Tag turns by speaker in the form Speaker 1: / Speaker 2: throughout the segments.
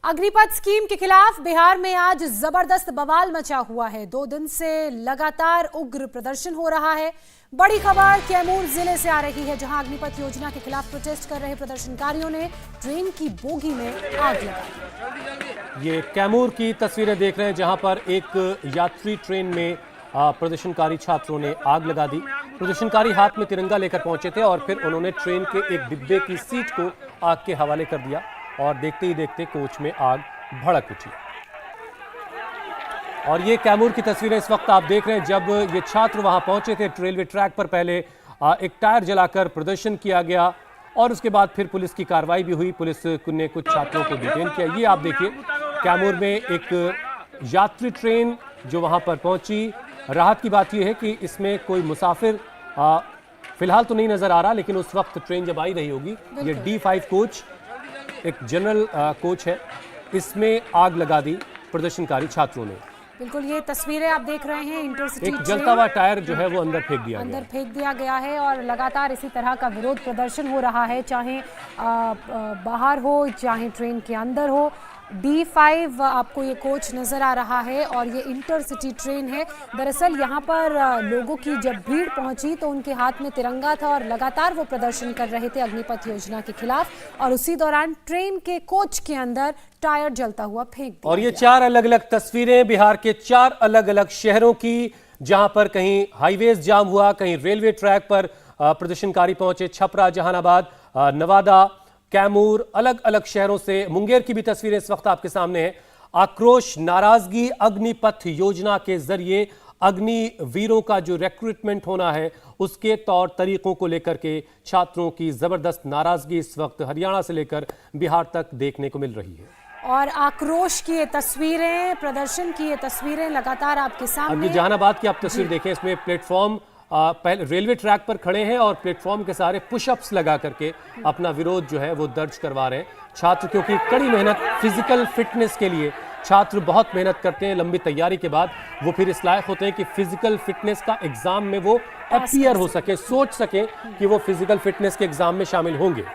Speaker 1: Agnipath scheme के खिलाफ बिहार में आज जबरदस्त बवाल मचा हुआ है। 2 दिन से लगातार उग्र प्रदर्शन हो रहा है। बड़ी खबर कैमूर जिले से आ रही है, जहां अग्निपथ योजना के खिलाफ प्रोटेस्ट कर रहे प्रदर्शनकारियों ने ट्रेन की बोगी में आग लगाई।
Speaker 2: ये कैमूर की तस्वीरें देख रहे हैं, जहां पर एक यात्री ट्रेन में प्रदर्शनकारी छात्रों ने आग लगा दी। प्रदर्शनकारी हाथ में तिरंगा लेकर पहुंचे थे और फिर उन्होंने ट्रेन के एक डिब्बे की सीट को आग के हवाले कर दिया और देखते ही देखते कोच में आग भड़क उठी। और ये कैमूर की तस्वीरें इस वक्त आप देख रहे हैं, जब ये छात्र वहां पहुंचे थे। रेलवे ट्रैक पर पहले एक टायर जलाकर प्रदर्शन किया गया और उसके बाद फिर पुलिस की कार्रवाई भी हुई। पुलिस ने कुछ छात्रों को डिटेन किया। ये आप देखिए, कैमूर में एक यात्री ट्रेन जो वहां पर पहुंची। राहत की बात यह है कि इसमें कोई मुसाफिर फिलहाल तो नहीं नजर आ रहा, लेकिन उस वक्त ट्रेन जब आई रही होगी। ये D5 कोच एक जनरल कोच है, इसमें आग लगा दी प्रदर्शनकारी छात्रों ने।
Speaker 1: बिल्कुल, ये तस्वीरें आप देख रहे हैं। इंटरसिटी
Speaker 2: एक जलता हुआ टायर जो है वो अंदर फेंक दिया
Speaker 1: गया है और लगातार इसी तरह का विरोध प्रदर्शन हो रहा है, चाहे बाहर हो चाहे ट्रेन के अंदर हो। D5 आपको ये कोच नज़र आ रहा है और ये इंटरसिटी ट्रेन है। दरअसल यहाँ पर लोगों की जब भीड़ पहुंची तो उनके हाथ में तिरंगा था और लगातार वो प्रदर्शन कर रहे थे अग्निपथ योजना के खिलाफ। और उसी दौरान ट्रेन के कोच के अंदर टायर जलता हुआ फेंक दिया।
Speaker 2: और ये 4 अलग अलग तस्वीरें बिहार के 4 अलग अलग शहरों की, जहां पर कहीं हाईवेज जाम हुआ, कहीं रेलवे ट्रैक पर प्रदर्शनकारी पहुंचे। छपरा, जहानाबाद, नवादा, कैमूर, अलग अलग शहरों से। मुंगेर की भी तस्वीरें इस वक्त आपके सामने हैं। आक्रोश, नाराजगी अग्निपथ योजना के जरिए अग्निवीरों का जो रिक्रूटमेंट होना है उसके तौर तरीकों को लेकर के छात्रों की जबरदस्त नाराजगी इस वक्त हरियाणा से लेकर बिहार तक देखने को मिल रही है।
Speaker 1: और आक्रोश की ये तस्वीरें, प्रदर्शन की ये तस्वीरें लगातार आपके सामने।
Speaker 2: अभी जहानाबाद की आप तस्वीर देखें, इसमें प्लेटफॉर्म पहले रेलवे ट्रैक पर खड़े हैं और प्लेटफॉर्म के सारे पुशअप्स लगा करके अपना विरोध जो है वो दर्ज करवा रहे हैं छात्र, क्योंकि कड़ी मेहनत, फिजिकल फिटनेस के लिए छात्र बहुत मेहनत करते हैं। लंबी तैयारी के बाद वो फिर इस लायक होते हैं कि फिजिकल फिटनेस का एग्जाम में वो अपीयर हो सके, सोच सके कि वो फिजिकल फिटनेस के एग्जाम में शामिल होंगे।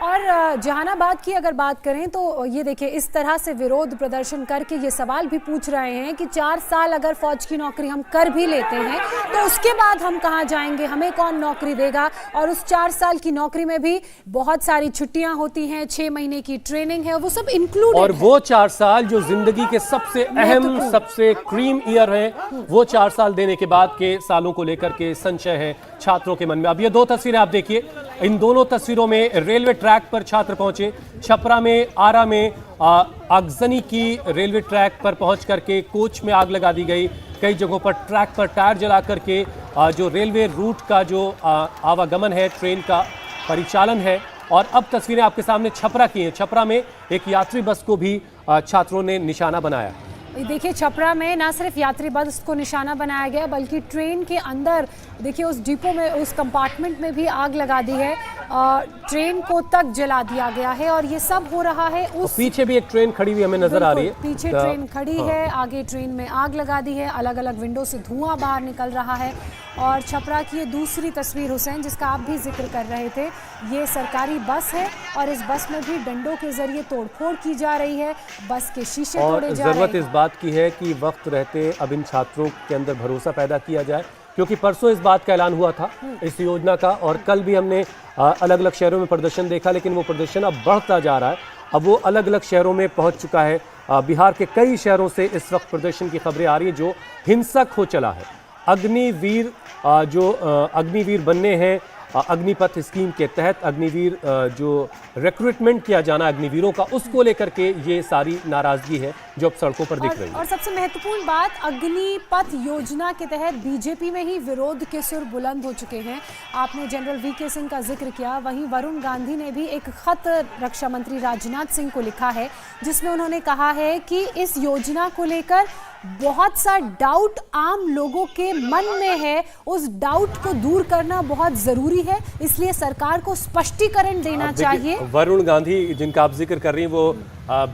Speaker 1: और जहानाबाद की अगर बात करें तो ये देखिए, इस तरह से विरोध प्रदर्शन करके ये सवाल भी पूछ रहे हैं कि 4 साल अगर फौज की नौकरी हम कर भी लेते हैं तो उसके बाद हम कहाँ जाएंगे, हमें कौन नौकरी देगा। और उस 4 साल की नौकरी में भी बहुत सारी छुट्टियां होती हैं, 6 महीने की ट्रेनिंग है, वो सब इंक्लूड।
Speaker 2: और वो 4 साल जो जिंदगी के सबसे अहम, सबसे क्रीम ईयर है, वो 4 साल देने के बाद के सालों को लेकर के संशय है छात्रों के मन में। अब ये 2 तस्वीरें आप देखिए, इन दोनों तस्वीरों में रेलवे ट्रैक पर छात्र पहुंचे। छपरा में, आरा में आगजनी की रेलवे ट्रैक पर पहुंच करके कोच में आग लगा दी गई। कई जगहों पर ट्रैक पर टायर जला करके जो रेलवे रूट का जो आवागमन है, ट्रेन का परिचालन है। और अब तस्वीरें आपके सामने छपरा की हैं। छपरा में एक यात्री बस को भी छात्रों ने निशाना बनाया।
Speaker 1: देखिए, छपरा में ना सिर्फ यात्री बस को निशाना बनाया गया, बल्कि ट्रेन के अंदर देखिए उस डिपो में, उस कंपार्टमेंट में भी आग लगा दी है। ट्रेन को तक जला दिया गया है और ये सब हो रहा है। उस
Speaker 2: पीछे भी एक ट्रेन खड़ी हुई हमें नजर आ रही है।
Speaker 1: पीछे ट्रेन खड़ी है, आगे ट्रेन में आग लगा दी है, अलग अलग विंडो से धुआं बाहर निकल रहा है। और छपरा की ये दूसरी तस्वीर हुसैन, जिसका आप भी जिक्र कर रहे थे, ये सरकारी बस है और इस बस में भी डंडों के जरिए तोड़फोड़ की जा रही है, बस के शीशे तोड़े जा रहे हैं।
Speaker 2: जरूरत इस बात की है कि वक्त रहते अब इन छात्रों के अंदर भरोसा पैदा किया जाए, क्योंकि परसों इस बात का ऐलान हुआ था इस योजना का, और कल भी हमने अलग अलग शहरों में प्रदर्शन देखा, लेकिन वो प्रदर्शन अब बढ़ता जा रहा है। अब वो अलग अलग शहरों में पहुंच चुका है। बिहार के कई शहरों से इस वक्त प्रदर्शन की खबरें आ रही हैं जो हिंसक हो चला है। अग्निवीर जो अग्निवीर बनने हैं अग्निपथ स्कीम के तहत, अग्निवीर जो रिक्रूटमेंट किया जाना अग्निवीरों का, उसको लेकर के ये सारी नाराजगी है जो अब सड़कों पर दिख रही है।
Speaker 1: और सबसे महत्वपूर्ण बात, अग्निपथ योजना के तहत बीजेपी में ही विरोध के सुर बुलंद हो चुके हैं। आपने जनरल VK सिंह का जिक्र किया, वहीं वरुण गांधी ने भी एक खत रक्षा मंत्री राजनाथ सिंह को लिखा है, जिसमें उन्होंने कहा है कि इस योजना को लेकर बहुत सा डाउट आम लोगों के मन में है, उस डाउट को दूर करना बहुत जरूरी है, इसलिए सरकार को स्पष्टीकरण देना चाहिए।
Speaker 2: वरुण गांधी जिनका आप जिक्र कर रही हैं, वो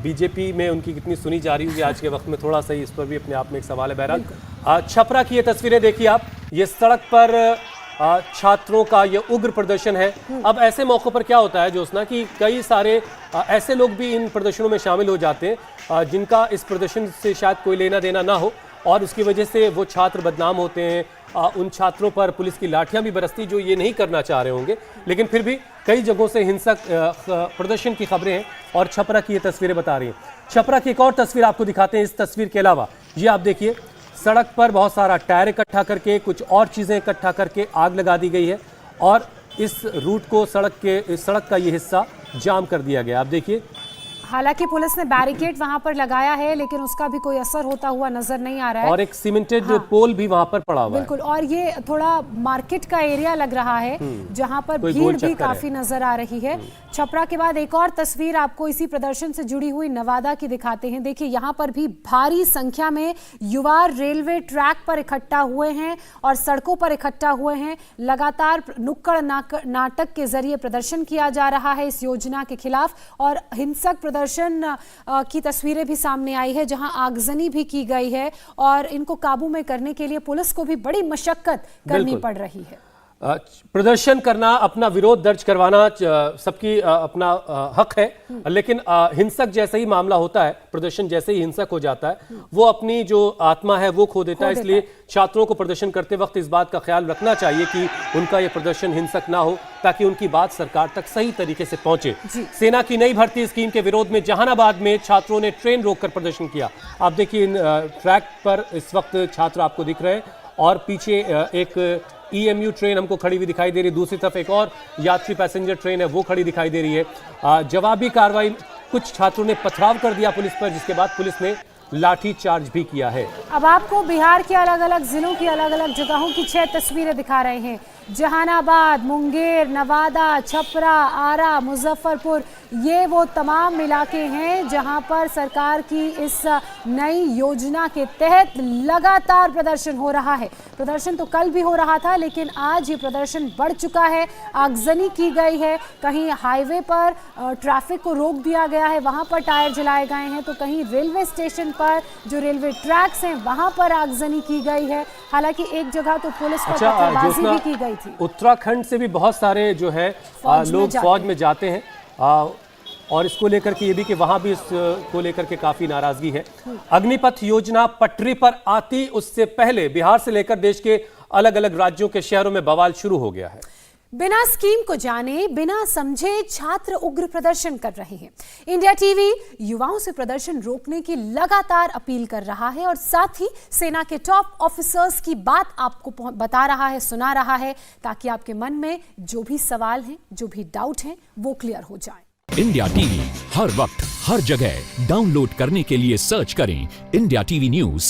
Speaker 2: बीजेपी में उनकी कितनी सुनी जा रही होगी आज के वक्त में, थोड़ा सा इस पर भी अपने आप में एक सवाल है। बहरहाल छपरा की ये तस्वीरें देखिए आप, ये सड़क पर छात्रों का ये उग्र प्रदर्शन है। अब ऐसे मौकों पर क्या होता है ज्योत्सना कि कई सारे ऐसे लोग भी इन प्रदर्शनों में शामिल हो जाते हैं जिनका इस प्रदर्शन से शायद कोई लेना देना ना हो, और उसकी वजह से वो छात्र बदनाम होते हैं। उन छात्रों पर पुलिस की लाठियां भी बरसती जो ये नहीं करना चाह रहे होंगे, लेकिन फिर भी कई जगहों से हिंसक प्रदर्शन की खबरें हैं और छपरा की ये तस्वीरें बता रही हैं। छपरा की एक और तस्वीर आपको दिखाते हैं। इस तस्वीर के अलावा ये आप देखिए, सड़क पर बहुत सारा टायर इकट्ठा करके, कुछ और चीज़ें इकट्ठा करके आग लगा दी गई है और इस रूट को सड़क का ये हिस्सा जाम कर दिया गया। आप देखिए,
Speaker 1: हालांकि पुलिस ने बैरिकेड वहां पर लगाया है, लेकिन उसका भी कोई असर होता हुआ नजर नहीं आ रहा है।
Speaker 2: और एक सीमेंटेड पोल भी वहां पर पड़ा हुआ है।
Speaker 1: बिल्कुल, और ये थोड़ा मार्केट का एरिया लग रहा है जहां पर भीड़ भी काफी नजर आ रही है। छपरा के बाद एक और तस्वीर आपको इसी प्रदर्शन से जुड़ी हुई नवादा की दिखाते हैं। देखिए, यहाँ पर भी भारी संख्या में युवा रेलवे ट्रैक पर इकट्ठा हुए हैं और सड़कों पर इकट्ठा हुए हैं। लगातार नुक्कड़ नाटक के जरिए प्रदर्शन किया जा रहा है इस योजना के खिलाफ, और हिंसक प्रदर्शन की तस्वीरें भी सामने आई है जहां आगजनी भी की गई है और इनको काबू में करने के लिए पुलिस को भी बड़ी मशक्कत करनी पड़ रही है।
Speaker 2: प्रदर्शन करना, अपना विरोध दर्ज करवाना सबकी अपना हक है, लेकिन हिंसक जैसे ही मामला होता है, प्रदर्शन जैसे ही हिंसक हो जाता है, वो अपनी जो आत्मा है वो खो देता है। इसलिए छात्रों को प्रदर्शन करते वक्त इस बात का ख्याल रखना चाहिए कि उनका ये प्रदर्शन हिंसक ना हो, ताकि उनकी बात सरकार तक सही तरीके से पहुंचे। सेना की नई भर्ती स्कीम के विरोध में जहानाबाद में छात्रों ने ट्रेन रोककर प्रदर्शन किया। आप देखिए, ट्रैक पर इस वक्त छात्र आपको दिख रहे हैं और पीछे एक EMU ट्रेन हमको खड़ी हुई दिखाई दे रही है। दूसरी तरफ एक और यात्री पैसेंजर ट्रेन है, वो खड़ी दिखाई दे रही है। जवाबी कार्रवाई, कुछ छात्रों ने पथराव कर दिया पुलिस पर, जिसके बाद पुलिस ने लाठी चार्ज भी किया है।
Speaker 1: अब आपको बिहार के अलग अलग जिलों की अलग अलग जगहों की 6 तस्वीरें दिखा रहे हैं। जहानाबाद, मुंगेर, नवादा, छपरा, आरा, मुजफ्फरपुर, ये वो तमाम इलाके हैं जहां पर सरकार की इस नई योजना के तहत लगातार प्रदर्शन हो रहा है। प्रदर्शन तो कल भी हो रहा था, लेकिन आज ये प्रदर्शन बढ़ चुका है। आगजनी की गई है, कहीं हाईवे पर ट्रैफिक को रोक दिया गया है, वहां पर टायर जलाए गए हैं, तो कहीं रेलवे स्टेशन पर जो रेलवे ट्रैक्स हैं वहां पर आगजनी की गई है। हालांकि एक जगह तो पुलिस पर पत्थरबाजी भी की गई थी।
Speaker 2: उत्तराखंड से भी बहुत सारे जो है लोग फौज में जाते हैं, और इसको लेकर के ये भी कि वहां भी इसको लेकर के काफी नाराजगी है। अग्निपथ योजना पटरी पर आती उससे पहले बिहार से लेकर देश के अलग अलग राज्यों के शहरों में बवाल शुरू हो गया है।
Speaker 1: बिना स्कीम को जाने, बिना समझे छात्र उग्र प्रदर्शन कर रहे हैं। इंडिया टीवी युवाओं से प्रदर्शन रोकने की लगातार अपील कर रहा है और साथ ही सेना के टॉप ऑफिसर्स की बात आपको बता रहा है, सुना रहा है, ताकि आपके मन में जो भी सवाल हैं, जो भी डाउट हैं, वो क्लियर हो जाए।
Speaker 3: इंडिया टीवी हर वक्त हर जगह डाउनलोड करने के लिए सर्च करें इंडिया टीवी न्यूज